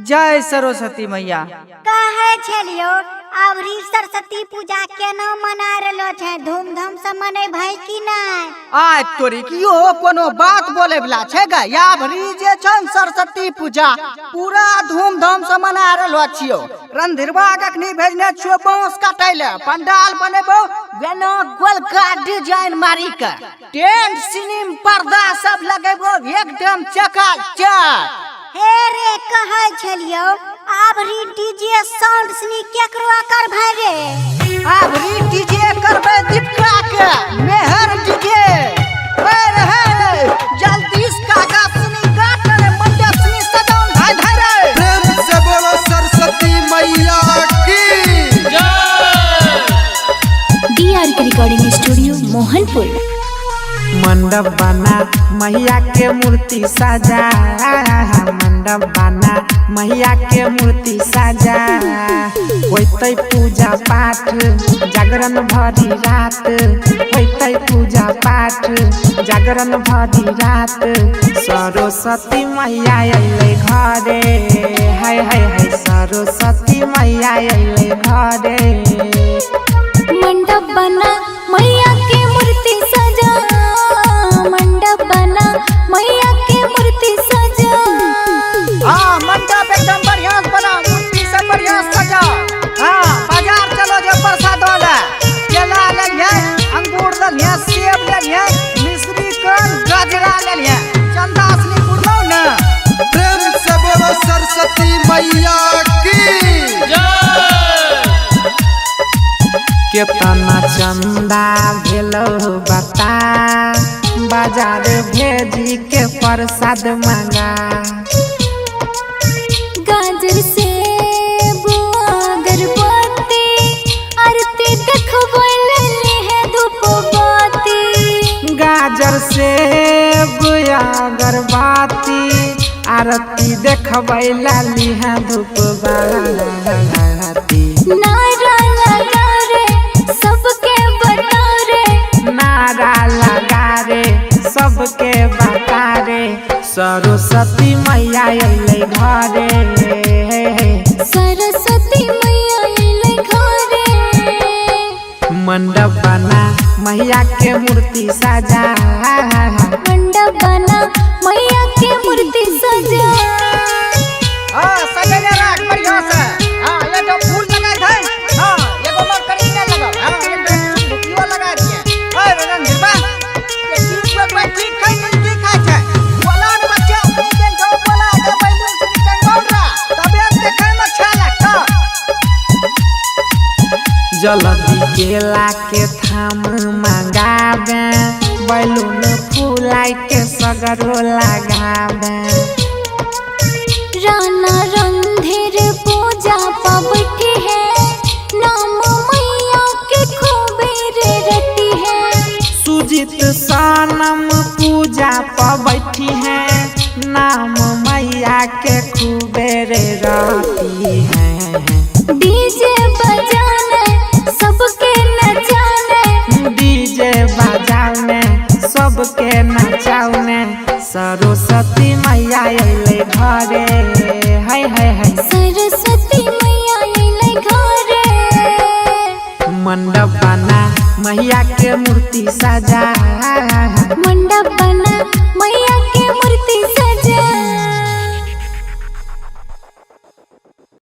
जय सरस्वती मैया। कहे छलियो अबरी सरस्वती पूजा केना मना रहलो छै, धूमधाम से मने भाई कि नहीं? आज तोरी की हो कोनो बात बोले वाला छै गा? या भरी जे छन सरस्वती पूजा पूरा धूमधाम से मना रहलो छियो। रंधिरवा कखनी भेजने छियो बांस काटै ले, पंडाल बनेबो गेनो गोलका डिजाइन मारी के, टेंट सिनेम पर्दा सब लगेबो एकदम चकाचक। हे रे कहे छलियो अबरी डीजे साउंड सनी केकरो कर भाई रे? अबरी डीजे करबे दीपका के मेहर डीजे। हे जल्दी इसका गासनी काट रे, मंडप सनी सजाऊं भाई भाई रे। प्रेम से बोलो सरस्वती मैया की जय। डीआर के रिकॉर्डिंग स्टूडियो मोहनपुर। मंडप बना मैया के मूर्ति सजा, मंडप बना मैया के मूर्ति सजा। होते पूजा पाठ जागरण भरी रात, होते पूजा पाठ जागरण भरी रात। सरस्वती मैया अइले घरे, हाय हाय हाय सरस्वती मैया अइले घरे। मंडप बना मैया के मूर्ति सजा, मंडप बना मैया के मूर्ति सजा। हाँ मंडप एकदम बढ़िया बना, मूर्ति से बढ़िया सजा। हाँ बाजार चलो जो प्रसाद वाला केला ले लिया, अंगूर ले लिया, सेब ले लिया, मिश्री कन गजरा ले लिया, चंदा असली पुरलो ना। प्रेम से बोलो सरस्वती मैया की जय। केतना चंदा भेलो बता, बाजार भेजी के प्रसाद मंगा। गाजर सेब अगरबत्ती आरती देखबो ले है धूपबत्ती। गाजर सेब अगरबत्ती आरती देखबै लाली है धूपबत्ती। नारा लगा रे सबके बता रे, नारा लगा रे सबके बता रे। सरस्वती मैया अइले घरे, सरस्वती मैया अइले घरे। मंडप बना मैया के मूर्ति सजा, मंडप बना मैया के मूर्ति सजा। हाँ सजेले रख बढ़िया से। हाँ ये जो फूल लगाए थे, हाँ ये को मर करी ना लगा, हाँ ये तो बुकियो लगा दिए। ओए रंधिरवा ये चीज पर मैं ठीक खाई नहीं ठीक खाई छै। बोला न बच्चे अपनी के तो बोला के बैलून से टंगाउन रहा, तबियत देखे में अच्छा लगता। जल्दी केला के थाम मंगावे, बैलून फूलाई के सगरो लगावे। राना रंधिर पूजा पबठी है, नाम मैया के खूबे रे रटी है। सुजित सनम पूजा पर बैठी है, नाम मैया के खूबे रे रहती है। डीजे बजाने सबके नचाने, डीजे बजाने सबके नचाउने। सरस्वती मैया अइले घरे, हाय हाय हाय सरस्वती मैया अइले घरे। मंडप बना मैया के मूर्ति सजा, मंडप बना मैया